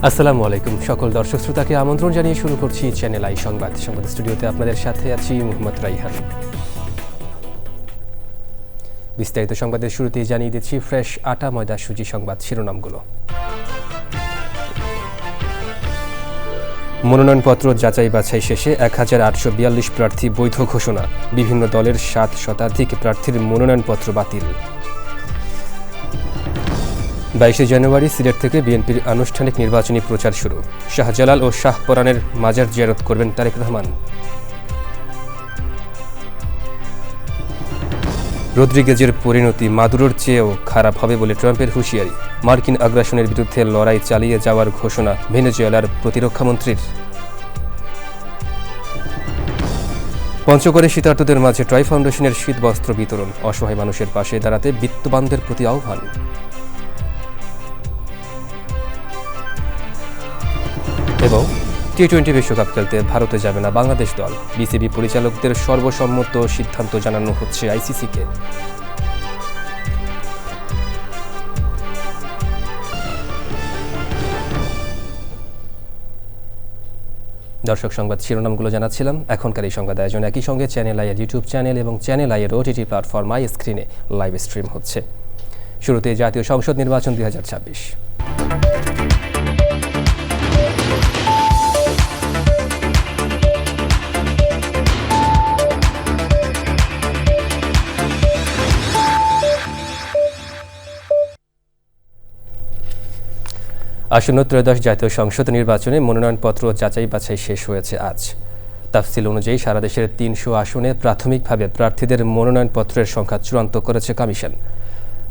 আসসালামু আলাইকুম সকল দর্শক শ্রোতাকে আমন্ত্রণ জানিয়ে শুরু করছি চ্যানেল আই সংবাদ স্টুডিওতে আপনাদের সাথে আছি মোহাম্মদ রাইহান। বিস্তারিত সংবাদের শুরুতেই জানিয়ে দিচ্ছি ফ্রেশ আটা ময়দা সুজি সংবাদ শিরোনামগুলো। মনোনয়নপত্র যাচাই বাছাই শেষে ১,৮৪২ প্রার্থী বৈধ ঘোষণা, বিভিন্ন দলের ৭ শতাধিক প্রার্থীর মনোনয়নপত্র বাতিল। ২২ জানুয়ারি সিলেট থেকে বিএনপির আনুষ্ঠানিক নির্বাচনী প্রচার শুরু, শাহজালাল ও শাহপরানের মাজার জিয়ারত করবেন তারেক রহমান। রদ্রিগেজের পরিণতি মাদুরোর চেয়েও খারাপ হবে বলে ট্রাম্পের হুঁশিয়ারি, মার্কিন আগ্রাসনের বিরুদ্ধে লড়াই চালিয়ে যাওয়ার ঘোষণা ভেনেজুয়েলার প্রতিরক্ষামন্ত্রীর। পঞ্চগড়ে শীতার্তদের মাঝে ট্রাই ফাউন্ডেশনের শীতবস্ত্র বিতরণ, অসহায় মানুষের পাশে দাঁড়াতে বিত্তবানদের প্রতি আহ্বান। এবং টি-20 বিশ্বকাপ খেলতে ভারতে যাবে না বাংলাদেশ দল, বিসিবি পরিচালকদের সর্বসম্মত সিদ্ধান্ত জানানো হচ্ছে আইসিসিকে। দর্শক, সংবাদ শিরোনামগুলো জানাচ্ছিলাম। এখনকার এই সংবাদ আয়োজন একই সঙ্গে চ্যানেল আইয়ের ইউটিউব চ্যানেল এবং চ্যানেল আইয়ের ওটিটি প্ল্যাটফর্ম আই স্ক্রিনে লাইভ স্ট্রিম হচ্ছে। শুরুতে জাতীয় সংসদ নির্বাচন 2026। আসন্ন ত্রয়োদশ জাতীয় সংসদ নির্বাচনে মনোনয়নপত্র যাচাই বাছাই শেষ হয়েছে আজ। তাফসিল অনুযায়ী সারা দেশের ৩০০ আসনে প্রাথমিকভাবে প্রার্থীদের মনোনয়নপত্রের সংখ্যা চূড়ান্ত করেছে কমিশন।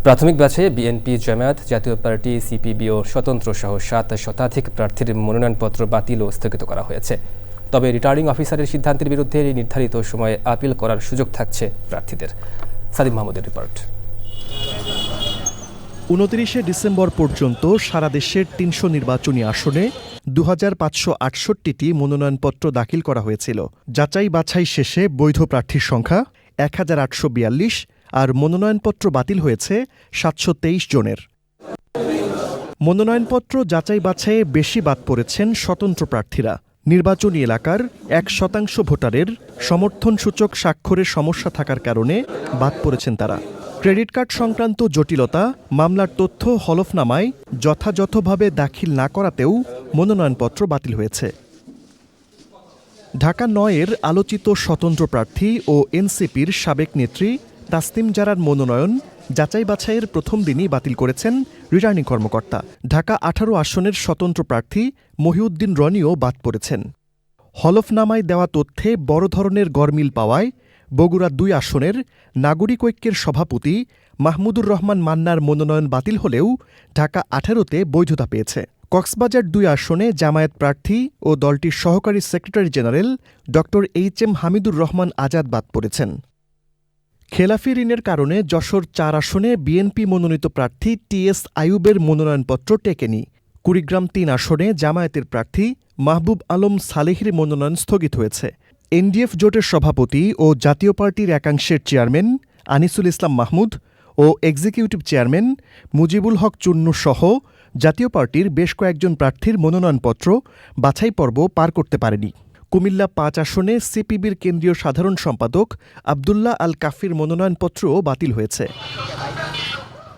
প্রাথমিক বাছাইয়ে বিএনপি, জামায়াত, জাতীয় পার্টি, সিপিবি ও স্বতন্ত্র সহ ৭ শতাধিক প্রার্থীর মনোনয়নপত্র বাতিল ও স্থগিত করা হয়েছে। তবে রিটার্নিং অফিসারের সিদ্ধান্তের বিরুদ্ধে নির্ধারিত সময়ে আপিল করার সুযোগ থাকছে প্রার্থীদের। সাদিম মাহমুদের রিপোর্ট। ২৯ ডিসেম্বর পর্যন্ত সারা দেশের ৩০০ নির্বাচনী আসনে ২৫৬৮টি মনোনয়নপত্র দাখিল করা হয়েছিল। যাচাই বাছাই শেষে বৈধ প্রার্থীর সংখ্যা ১,৮৪২ আর মনোনয়নপত্র বাতিল হয়েছে ৭২৩ জনের। মনোনয়নপত্র যাচাই বাছাইয়ে বেশি বাদ পড়েছেন স্বতন্ত্র প্রার্থীরা। নির্বাচনী এলাকার ১% ভোটারের সমর্থনসূচক স্বাক্ষরের সমস্যা থাকার কারণে বাদ পড়েছেন তারা। ক্রেডিট কার্ড সংক্রান্ত জটিলতা, মামলার তথ্য হলফনামায় যথাযথভাবে দাখিল না করাতেও মনোনয়নপত্র বাতিল হয়েছে। ঢাকা ৯-এর আলোচিত স্বতন্ত্র প্রার্থী ও এনসিপির সাবেক নেত্রী তাসনিম জারার মনোনয়ন যাচাই বাছাইয়ের প্রথম দিনই বাতিল করেছেন রিটার্নিং কর্মকর্তা। ঢাকা ১৮ আসনের স্বতন্ত্র প্রার্থী মহিউদ্দিন রনিও বাদ পড়েছেন। হলফনামায় দেওয়া তথ্যে বড় ধরনের গরমিল পাওয়ায় বগুড়া ২ আসনের নাগরিক ঐক্যের সভাপতি মাহমুদুর রহমান মান্নার মনোনয়ন বাতিল হলেও ঢাকা ১৮-তে বৈধতা পেয়েছে। কক্সবাজার ২ আসনে জামায়াত প্রার্থী ও দলটির সহকারী সেক্রেটারি জেনারেল ড এইচ.এম. হামিদুর রহমান আজাদ বাদ পড়েছেন। খেলাফি ঋণের কারণে যশোর ৪ আসনে বিএনপি মনোনীত প্রার্থী টি.এস. আইয়ুবের মনোনয়নপত্র টেকেনি। কুড়িগ্রাম ৩ আসনে জামায়াতের প্রার্থী মাহবুব আলম সালেহির মনোনয়ন স্থগিত হয়েছে। এনডিএফ জোটের সভাপতি ও জাতীয় পার্টির একাংশের চেয়ারম্যান আনিসুল ইসলাম মাহমুদ ও এক্সিকিউটিভ চেয়ারম্যান মুজিবুল হক চুন্নু সহ জাতীয় পার্টির বেশ কয়েকজন প্রার্থীর মনোনয়নপত্র বাছাই পর্ব পার করতে পারেনি। কুমিল্লা ৫ আসনে সিপিবির কেন্দ্রীয় সাধারণ সম্পাদক আবদুল্লাহ আল কাফির মনোনয়নপত্রও বাতিল হয়েছে।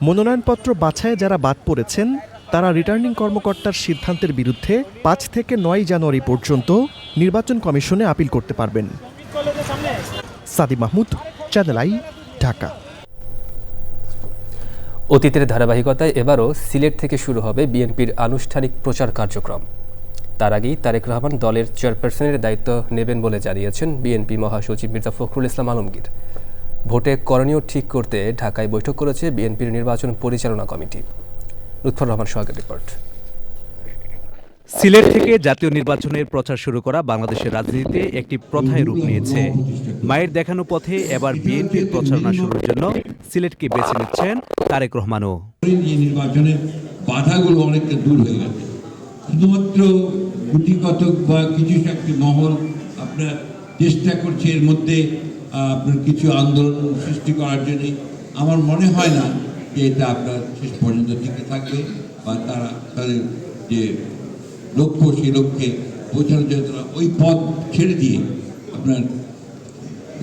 মনোনয়নপত্র বাছাইয়ে যারা বাদ পড়েছেন তারা রিটার্নিং কর্মকর্তার সিদ্ধান্তের বিরুদ্ধে ৫ থেকে ৯ জানুয়ারি পর্যন্ত নির্বাচন কমিশনে আপিল করতে পারবেন। Sadim Mahmud, channel I, Dhaka. অতীতের ধারাবাহিকতায় এবারও সিলেট থেকে শুরু হবে বিএনপির আনুষ্ঠানিক প্রচার কার্যক্রম। তার আগেই তারেক রহমান দলের চেয়ারপারসনের দায়িত্ব নেবেন বলে জানিয়েছেন বিএনপি মহাসচিব মির্জা ফখরুল ইসলাম আলমগীর। ভোটে করণীয় ঠিক করতে ঢাকায় বৈঠক করেছে বিএনপির নির্বাচন পরিচালনা কমিটি। লুৎফর রহমান সোহাগের রিপোর্ট। সিলেট থেকে জাতীয় নির্বাচনের প্রচার শুরু করা বাংলাদেশের রাজনীতিতে একটি প্রথায় রূপ নিয়েছে। মায়ের দেখানো পথে এবার বিএনপির প্রচারণা শুরুর জন্য সিলেটকে বেছে নিচ্ছেন তারেক রহমানও। নির্বাচনের বাধাগুলো অনেকটা দূর হয়ে গেছে, শুধুমাত্র গুটি কতক বা কিছু একটি মহল আপনার চেষ্টা করছে এর মধ্যে আপনার কিছু আন্দোলন সৃষ্টি করার জন্য। আমার মনে হয় না যে এটা আপনার শেষ পর্যন্ত টিকে থাকবে বা তারা তাদের যে লক্ষ্য, সেই লক্ষ্যে পৌঁছানোর জন্য ওই পথ ছেড়ে দিয়ে আপনার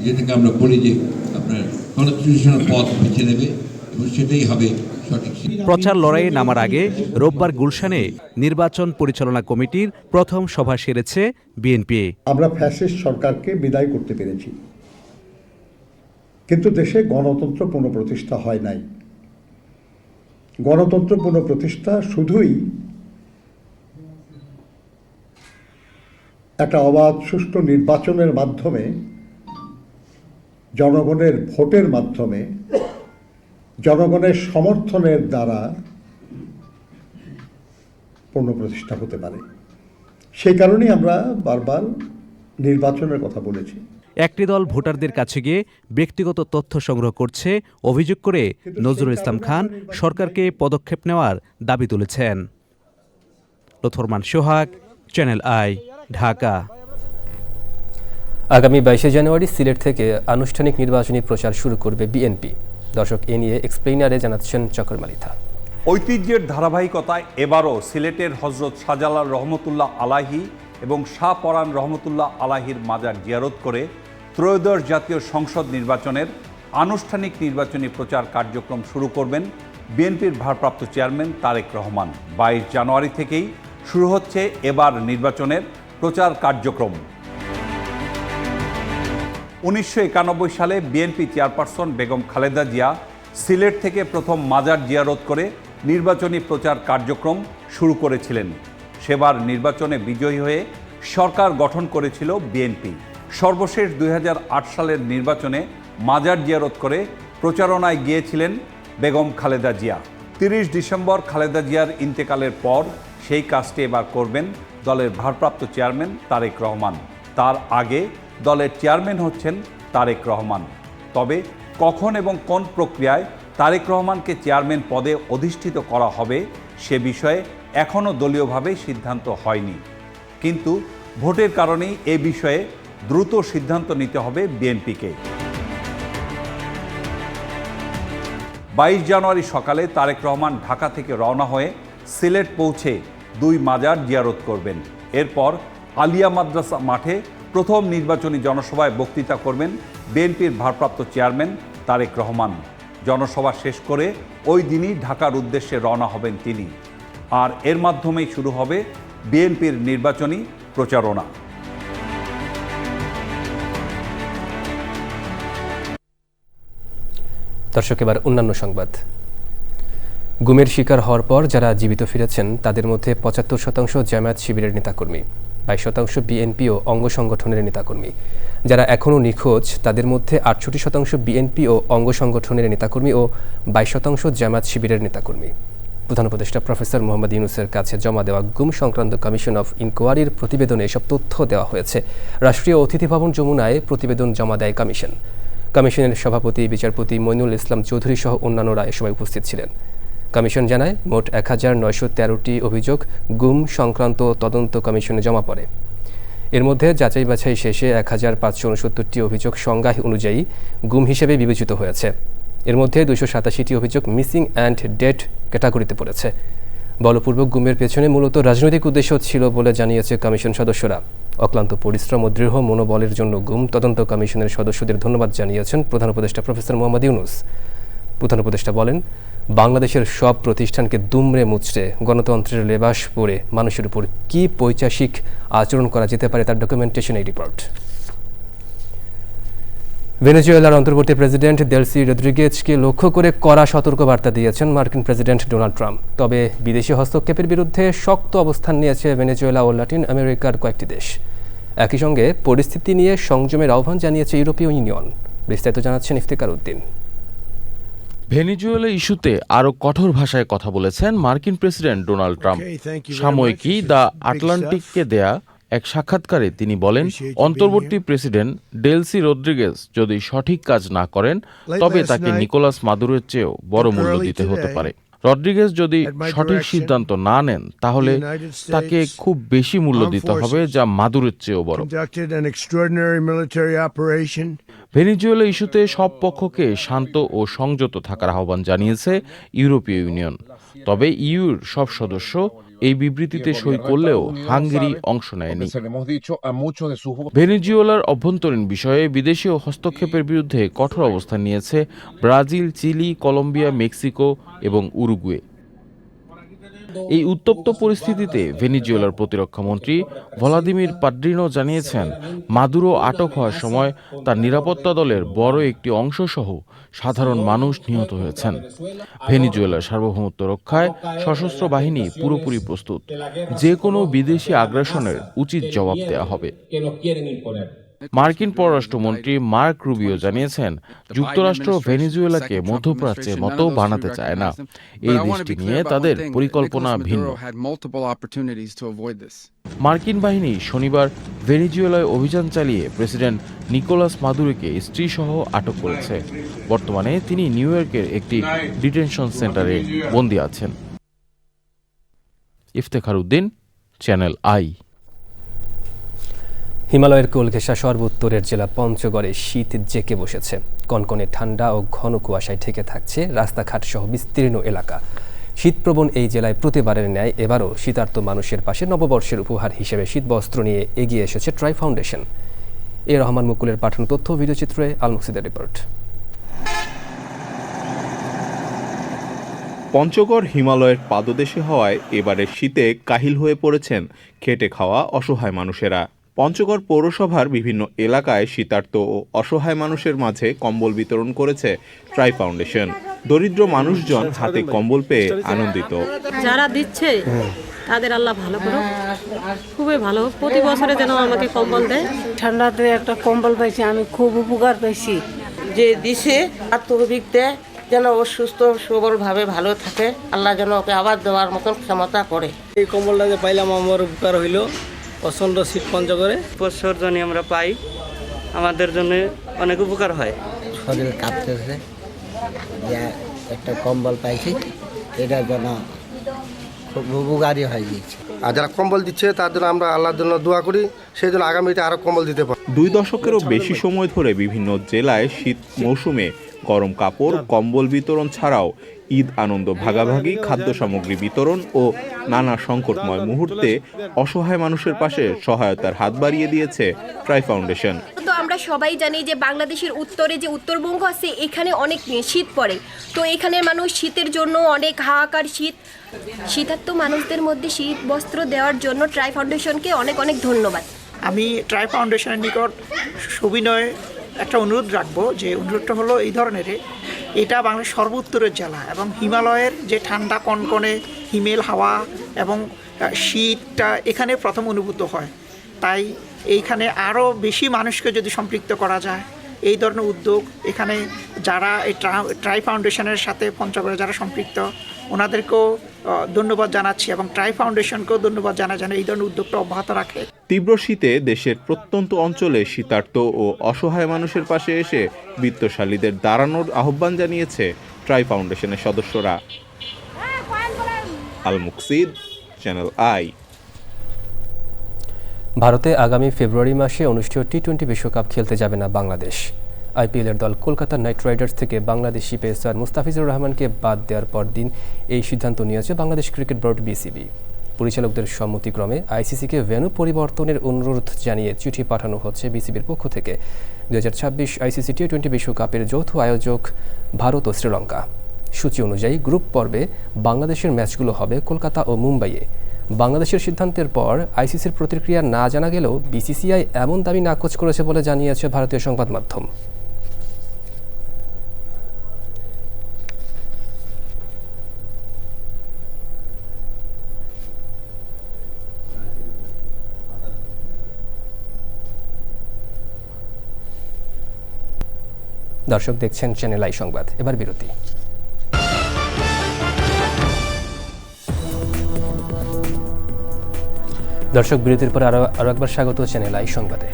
যেটাকে আমরা বলি যে আপনার কনস্টিটিউশনাল পথ বেছে নেবে এবং সেটাই হবে সঠিক। প্রচার লড়াইয়ে নামার আগে রোববার গুলশানে নির্বাচন পরিচালনা কমিটির প্রথম সভা সেরেছে বিএনপি। আমরা ফ্যাসিস্ট সরকারকে বিদায় করতে পেরেছি, কিন্তু দেশে গণতন্ত্র পুনঃপ্রতিষ্ঠা হয় নাই। গণতন্ত্র পুনঃপ্রতিষ্ঠা শুধুই একটা অবাধ সুষ্ঠু নির্বাচনের মাধ্যমে, জনগণের ভোটের মাধ্যমে, জনগণের সমর্থনের দ্বারা পুনঃপ্রতিষ্ঠা হতে পারে। সেই কারণেই আমরা বারবার নির্বাচনের কথা বলেছি। একটি দল ভোটারদের কাছে গিয়ে ব্যক্তিগত তথ্য সংগ্রহ করছে অভিযোগ করে নজরুল ইসলাম খান সরকারকে পদক্ষেপ নেওয়ার দাবি তুলেছেন। লুৎফরমান সোহাগ, চ্যানেল আই, ঢাকা। আগামী 22 জানুয়ারি সিলেট থেকে আনুষ্ঠানিক নির্বাচনী প্রচার শুরু করবে বিএনপি। দর্শক, এ নিয়ে এক্সপ্লেইনারে জানাচ্ছেন চকর মালিথা। ঐতিহ্যের ধারাবাহিকতায় এবারও সিলেটের হজরত শাহজালাল রহমতুল্লাহ আলাহি এবং শাহ পরান রহমতুল্লাহ আলাহির মাজার জিয়ারত করে ত্রয়োদশ জাতীয় সংসদ নির্বাচনের আনুষ্ঠানিক নির্বাচনী প্রচার কার্যক্রম শুরু করবেন বিএনপির ভারপ্রাপ্ত চেয়ারম্যান তারেক রহমান। 22 জানুয়ারি থেকেই শুরু হচ্ছে এবার নির্বাচনের প্রচার কার্যক্রম। 1991 সালে বিএনপি চেয়ারপারসন বেগম খালেদা জিয়া সিলেট থেকে প্রথম মাজার জিয়ারত করে নির্বাচনী প্রচার কার্যক্রম শুরু করেছিলেন। সেবার নির্বাচনে বিজয়ী হয়ে সরকার গঠন করেছিল বিএনপি। সর্বশেষ 2008 সালের নির্বাচনে মাজার জিয়ারত করে প্রচারণায় গিয়েছিলেন বেগম খালেদা জিয়া। 30 ডিসেম্বর খালেদা জিয়ার ইন্তেকালের পর সেই কাজটি এবার করবেন দলের ভারপ্রাপ্ত চেয়ারম্যান তারেক রহমান। তার আগে দলের চেয়ারম্যান হচ্ছেন তারেক রহমান। তবে কখন এবং কোন প্রক্রিয়ায় তারেক রহমানকে চেয়ারম্যান পদে অধিষ্ঠিত করা হবে সে বিষয়ে এখনও দলীয়ভাবে সিদ্ধান্ত হয়নি। কিন্তু ভোটের কারণেই এ বিষয়ে দ্রুত সিদ্ধান্ত নিতে হবে বিএনপিকে। 22 জানুয়ারি সকালে তারেক রহমান ঢাকা থেকে রওনা হয়ে সিলেট পৌঁছে 2 মাজার জিয়ারত করবেন। এরপর আলিয়া মাদ্রাসা মাঠে প্রথম নির্বাচনী জনসভায় বক্তৃতা করবেন বিএনপির ভারপ্রাপ্ত চেয়ারম্যান তারেক রহমান। জনসভা শেষ করে ওই দিনই ঢাকার উদ্দেশ্যে রওনা হবেন তিনি। আর এর মাধ্যমেই শুরু হবে বিএনপির নির্বাচনী প্রচারণা। দর্শক, এবার অন্যান্য সংবাদ। গুমের শিকার হওয়ার পর যারা জীবিত ফিরেছেন তাদের মধ্যে 75% জামায়াত শিবিরের নেতাকর্মী, 22% বিএনপি ও অঙ্গ সংগঠনের নেতাকর্মী। যারা এখনও নিখোঁজ তাদের মধ্যে 68% বিএনপি ও অঙ্গ সংগঠনের নেতাকর্মী ও 22% জামায়াত শিবিরের নেতাকর্মী। প্রধান উপদেষ্টা প্রফেসর মোহাম্মদ ইউনূসের কাছে জমা দেওয়া গুম সংক্রান্ত কমিশন অফ ইনকোয়ারির প্রতিবেদনে এসব তথ্য দেওয়া হয়েছে। রাষ্ট্রীয় অতিথি ভবন যমুনায় প্রতিবেদন জমা দেয় কমিশন। কমিশনের সভাপতি বিচারপতি মইনুল ইসলাম চৌধুরী সহ অন্যান্যরা এ সময় উপস্থিত ছিলেন। কমিশন জানায় মোট 1913টি অভিযোগ গুম সংক্রান্ত তদন্ত কমিশনে জমা পড়ে। এর মধ্যে যাচাই বাছাই শেষে 1569টি অভিযোগ সংজ্ঞা অনুযায়ী গুম হিসেবে বিবেচিত হয়েছে। এর মধ্যে 287টি অভিযোগ মিসিং অ্যান্ড ডেড ক্যাটাগরিতে পড়েছে। বলপূর্বক গুমের পেছনে মূলত রাজনৈতিক উদ্দেশ্য ছিল বলে জানিয়েছে কমিশন সদস্যরা। অক্লান্ত পরিশ্রম ও দৃঢ় মনোবলের জন্য গুম তদন্ত কমিশনের সদস্যদের ধন্যবাদ জানিয়েছেন প্রধান উপদেষ্টা প্রফেসর মোহাম্মদ ইউনূস। প্রধান উপদেষ্টা বলেন, বাংলাদেশের সব প্রতিষ্ঠানকে দুমড়ে মুচড়ে গণতন্ত্রের লেবাস পরে মানুষের উপর কী পৈশাচিক আচরণ করা যেতে পারে তার ডকুমেন্টেশন এই রিপোর্ট। ভেনেজুয়েলার অন্তর্বর্তী প্রেসিডেন্ট দেলসি রদ্রিগেজকে লক্ষ্য করে কড়া সতর্কবার্তা দিয়েছেন মার্কিন প্রেসিডেন্ট ডোনাল্ড ট্রাম্প। তবে বিদেশি হস্তক্ষেপের বিরুদ্ধে শক্ত অবস্থান নিয়েছে ভেনেজুয়েলা ও লাতিন আমেরিকার কয়েকটি দেশ। একই সঙ্গে পরিস্থিতি নিয়ে সংযমের আহ্বান জানিয়েছে ইউরোপীয় ইউনিয়ন। বিস্তারিত জানাচ্ছেন ইফতেখার উদ্দিন। ভেনেজুয়েলা ইস্যুতে আরও কঠোর ভাষায় কথা বলেছেন মার্কিন প্রেসিডেন্ট ডোনাল্ড ট্রাম্প। সাময়িকী দ্য আটলান্টিককে দেয়া এক সাক্ষাৎকারে তিনি বলেন, অন্তর্বর্তী প্রেসিডেন্ট ডেলসি রদ্রিগেজ যদি সঠিক কাজ না করেন তবে তাকে নিকোলাস মাদুরোর চেয়েও বড় মূল্য দিতে হতে পারে। রদ্রিগেজ যদি সঠিক সিদ্ধান্ত না নেন তাহলে তাকে খুব বেশি মূল্য দিতে হবে, যা মাদুরোর চেয়েও বড়। ভেনেজুয়েলা ইস্যুতে সব পক্ষকে শান্ত ও সংযত থাকার আহ্বান জানিয়েছে ইউরোপীয় ইউনিয়ন। তবে ইউর সব সদস্য এই বিবৃতিতে সই করলেও হাঙ্গেরি অংশ নেয়নি। ভেনেজুয়েলার অভ্যন্তরীণ বিষয়ে বিদেশি হস্তক্ষেপের বিরুদ্ধে কঠোর অবস্থান নিয়েছে ব্রাজিল, চিলি, কলম্বিয়া, মেক্সিকো এবং উরুগুয়ে। এই উত্তপ্ত পরিস্থিতিতে ভেনেজুয়েলার প্রতিরক্ষা মন্ত্রী ভলাদিমির পাদ্রিনো জানিয়েছেন, মাদুরো আটক হওয়ার সময় তার নিরাপত্তা দলের বড় একটি অংশ সহ সাধারণ মানুষ নিহত হয়েছেন। ভেনেজুয়েলার সার্বভৌমত্ব রক্ষায় সশস্ত্র বাহিনী পুরোপুরি প্রস্তুত। যে কোনো বিদেশি আগ্রাসনের উচিত জবাব দেওয়া হবে। মার্কিন পররাষ্ট্রমন্ত্রী মার্ক রুবিও জানিয়েছেন, যুক্তরাষ্ট্র ভেনেজুয়েলাকে মধ্যপ্রাচ্যের মতো বানাতে চায় না। এই দেশটি নিয়ে তাদের পরিকল্পনা ভিন্ন। মার্কিন বাহিনী শনিবার ভেনেজুয়েলায় অভিযান চালিয়ে প্রেসিডেন্ট নিকোলাস মাদুরোকে স্ত্রীসহ আটক করেছে। বর্তমানে তিনি নিউ ইয়র্কের একটি ডিটেনশন সেন্টারে বন্দী আছেন। Iftekhar Uddin, channel I. হিমালয়ের কোল ঘেঁষা সর্বোত্তরের জেলা পঞ্চগড়ে শীত জেঁকে বসেছে। কনকনে ঠান্ডা ও ঘন কুয়াশায় ঢেকে থাকছে রাস্তাঘাট সহ বিস্তীর্ণ এলাকা। শীতপ্রবণ এই জেলায় প্রতিবারের ন্যায় এবারও শীতার্ত মানুষের পাশে নববর্ষের উপহার হিসেবে শীতবস্ত্র নিয়ে এগিয়ে এসেছে ট্রাই ফাউন্ডেশন। এ রহমান মুকুলের পাঠানো তথ্য ভিডিওচিত্রে আল মুকসিদের রিপোর্ট। পঞ্চগড় হিমালয়ের পাদদেশে হওয়ায় এবারের শীতে কাহিল হয়ে পড়েছেন খেটে খাওয়া অসহায় মানুষেরা। পঞ্চগড় পৌরসভার বিভিন্ন এলাকায় শীতার্ত ও অসহায় মানুষের মাঝে কম্বল বিতরণ করেছে ট্রাই ফাউন্ডেশন। দরিদ্র মানুষজন হাতে কম্বল পেয়ে আনন্দিত। যারা দিচ্ছে তাদের আল্লাহ ভালো করুক, খুবই ভালো। প্রতি বছরে যেন আমাকে কম্বল দেয়। ঠান্ডাতে একটা কম্বল পাইছি, আমি খুব উপকার পাইছি। যে দিছে আত্মবিক দেয় যেন ও সুস্থ সবলভাবে ভালো থাকে, আল্লাহ যেন ওকে আবার দেওয়ার মতন ক্ষমতা করে। এই কম্বলটা যে পাইলাম আমার উপকার হইল। প্রচণ্ড শীত পঞ্চগড়ে বছর জন্য আমরা পাই, আমাদের জন্য অনেক উপকার হয়। শরীর কাঁপতেছে, যে একটা কম্বল পাইছি, এটার জন্য খুব উপকারী হয়ে গিয়েছে। আর যারা কম্বল দিচ্ছে তার জন্য আমরা আল্লাহর জন্য দোয়া করি, সেই জন্য আগামীতে আরও কম্বল দিতে পারি। 2 দশকেরও বেশি সময় ধরে বিভিন্ন জেলায় শীত মৌসুমে গরম কাপড়, কম্বল বিতরণ ছাড়াও ঈদ আনন্দ ভাগাভাগি, খাদ্য সামগ্রী বিতরণ ও নানা সংকটময় মুহূর্তে অসহায় মানুষের পাশে সহায়তার হাত বাড়িয়ে দিয়েছে ট্রাই ফাউন্ডেশন। তো আমরা সবাই জানি যে বাংলাদেশের উত্তরে যে উত্তরবঙ্গ আছে, এখানে অনেক শীত পড়ে। তো এখানের মানুষ শীতের জন্য অনেক হাহাকার শীতার্ত মানুষদের মধ্যে শীত বস্ত্র দেওয়ার জন্য ট্রাই ফাউন্ডেশনকে অনেক অনেক ধন্যবাদ। আমি ট্রাই ফাউন্ডেশনের নিকট সবিনয় একটা অনুরোধ রাখবো, যে অনুরোধটা হলো এই ধরনের, এটা বাংলাদেশ সর্বোত্তরের জেলা এবং হিমালয়ের যে ঠান্ডা কনকনে হিমেল হাওয়া এবং শীতটা এখানে প্রথম অনুভূত হয়। তাই এইখানে আরও বেশি মানুষকে যদি সম্পৃক্ত করা যায়, এই ধরনের উদ্যোগ এখানে যারা এই ট্রাই ফাউন্ডেশনের সাথে পঞ্চগড়ে যারা সম্পৃক্ত, ওনাদেরকেও ধন্যবাদ জানাচ্ছি এবং ট্রাই ফাউন্ডেশনকেও ধন্যবাদ জানাই যেন এই ধরনের উদ্যোগটা অব্যাহত রাখে। তীব্র শীতে দেশের প্রত্যন্ত অঞ্চলে শীতার্ত ও অসহায় মানুষের পাশে এসে বিত্তশালীদের দাঁড়ানোর আহ্বান জানিয়েছে ট্রাই ফাউন্ডেশনের সদস্যরা। আল মুকসিদ, চ্যানেল আই। ভারতে আগামী ফেব্রুয়ারি মাসে অনুষ্ঠেয় টি-20 বিশ্বকাপ খেলতে যাবে না বাংলাদেশ। আইপিএলের দল কলকাতা নাইট রাইডার্স থেকে বাংলাদেশি পেসার মুস্তাফিজুর রহমানকে বাদ দেওয়ার পরদিন এই সিদ্ধান্ত নিয়েছে বাংলাদেশ ক্রিকেট বোর্ড বিসিবি। পরিচালকদের সম্মতিক্রমে আইসিসিকে ভেন্যু পরিবর্তনের অনুরোধ জানিয়ে চিঠি পাঠানো হচ্ছে বিসিবির পক্ষ থেকে। 2026 আইসিসি টি-20 বিশ্বকাপের যৌথ আয়োজক ভারত ও শ্রীলঙ্কা। সূচি অনুযায়ী গ্রুপ পর্বে বাংলাদেশের ম্যাচগুলো হবে কলকাতা ও মুম্বাইয়ে। বাংলাদেশের সিদ্ধান্তের পর আইসিসির প্রতিক্রিয়া না জানা গেলেও বিসিসিআই এমন দাবি নাকচ করেছে বলে জানিয়েছে ভারতীয় সংবাদ মাধ্যম। দর্শক দেখছেন চ্যানেল আই সংবাদ। এবার বিরতি। দর্শক বিরতির পর আরো একবার স্বাগত চ্যানেল আই সংবাদে।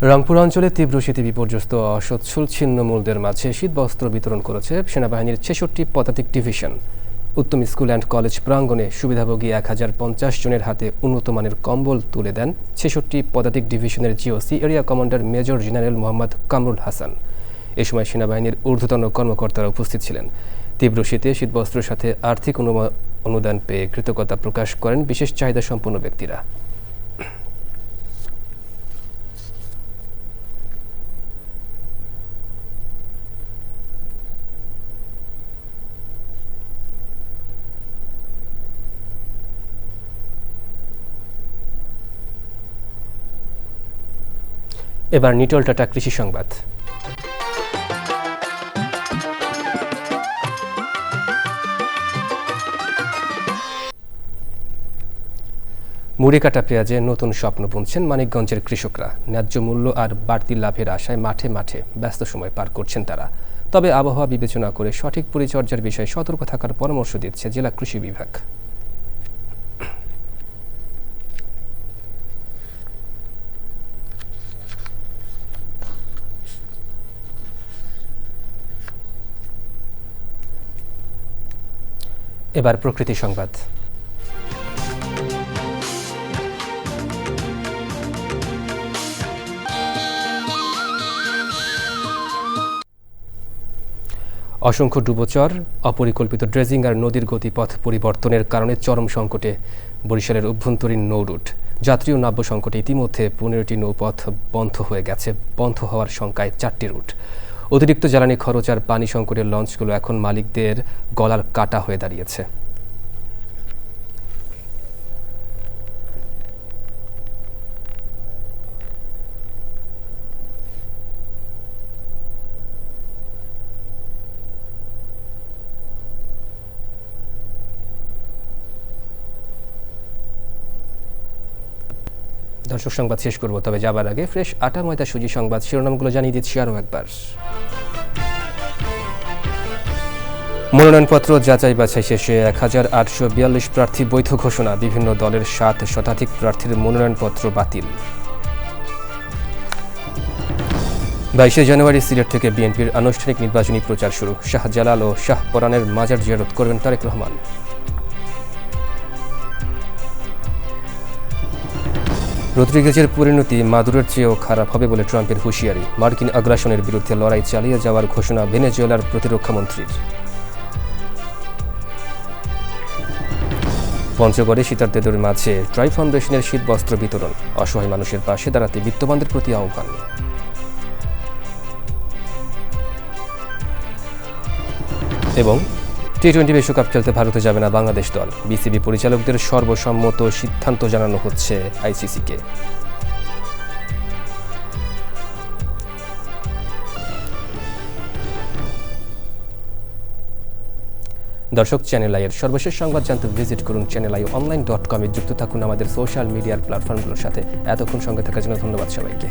রংপুর অঞ্চলে তীব্র শীতে বিপর্যস্ত অসচ্ছল ছিন্নমূলদের মাঝে শীতবস্ত্র বিতরণ করেছে সেনাবাহিনীর 66 পদাতিক division. Uttam school and college প্রাঙ্গণে সুবিধাভোগী 1050 জনের হাতে উন্নত মানের কম্বল তুলে দেন 66 পদাতিক ডিভিশনের GOC area commander major general Mohammad Kamrul Hasan. এ সময় সেনাবাহিনীর ঊর্ধ্বতন কর্মকর্তারা উপস্থিত ছিলেন। তীব্র শীতে শীতবস্ত্রের সাথে আর্থিক অনুদান পেয়ে কৃতজ্ঞতা প্রকাশ করেন বিশেষ চাহিদা সম্পন্ন ব্যক্তিরা। এবার নিটল টাটা কৃষি সংবাদ। মুড়ি কাটা পেঁয়াজে নতুন স্বপ্ন বুনছেন মানিকগঞ্জের কৃষকরা। ন্যায্য মূল্য আর বাড়তি লাভের আশায় মাঠে মাঠে ব্যস্ত সময় পার করছেন তারা। তবে আবহাওয়া বিবেচনা করে সঠিক পরিচর্যার বিষয়ে সতর্ক থাকার পরামর্শ দিচ্ছে জেলা কৃষি বিভাগ। এবার প্রকৃতি সংবাদ। অসংখ্য ডুবোচর, অপরিকল্পিত ড্রেজিং আর নদীর গতিপথ পরিবর্তনের কারণে চরম সংকটে বরিশালের অভ্যন্তরীণ নৌ রুট। যাত্রী ও নাব্য সংকটে ইতিমধ্যে 15টি নৌপথ বন্ধ হয়ে গেছে। বন্ধ হওয়ার শঙ্কায় 4টি রুট। অতিরিক্ত জ্বালানি খরচ আর পানি সংকটের লঞ্চগুলো এখন মালিকদের গলার কাটা হয়ে দাঁড়িয়েছে। দর্শক, সংবাদ শেষ করব, তবে যাবার আগে ফ্রেশ আটা ময়দা সুজি সংবাদ শিরোনামগুলো জানিয়ে দিচ্ছি আরও একবার। মনোনয়নপত্র যাচাই বাছাই শেষে 1842 প্রার্থী বৈধ ঘোষণা। বিভিন্ন দলের 7 শতাধিক প্রার্থীর মনোনয়নপত্র বাতিল। 22শে জানুয়ারি সিলেট থেকে বিএনপির আনুষ্ঠানিক নির্বাচনী প্রচার শুরু। শাহজালাল ও শাহপরানের মাজার জিয়ারত করবেন তারেক রহমান। রদ্রিগেজের পরিণতি মাদুরোর চেয়েও খারাপ হবে বলে ট্রাম্পের হুঁশিয়ারি। মার্কিন আগ্রাসনের বিরুদ্ধে লড়াই চালিয়ে যাওয়ার ঘোষণা ভেনেজুয়েলার প্রতিরক্ষামন্ত্রীর। পঞ্চগড়ে শীতার্তদের মাঝে ট্রাই ফাউন্ডেশনের শীতবস্ত্র বিতরণ। অসহায় মানুষের পাশে দাঁড়াতে বিত্তবানদের প্রতি আহ্বান। এবং টি-20 বিশ্বকাপ খেলতে ভারতে যাবে না বাংলাদেশ দল। বিসিবি পরিচালকদের সর্বসম্মত সিদ্ধান্ত জানানো হচ্ছে আইসিসিকে। দর্শক, চ্যানেল আইয়ের সর্বশেষ সংবাদ জানতে ভিজিট করুন channelionline.com-এ। যুক্ত থাকুন আমাদের সোশ্যাল মিডিয়ার প্ল্যাটফর্মগুলোর সাথে। এতক্ষণ সঙ্গে থাকার জন্য ধন্যবাদ সবাইকে।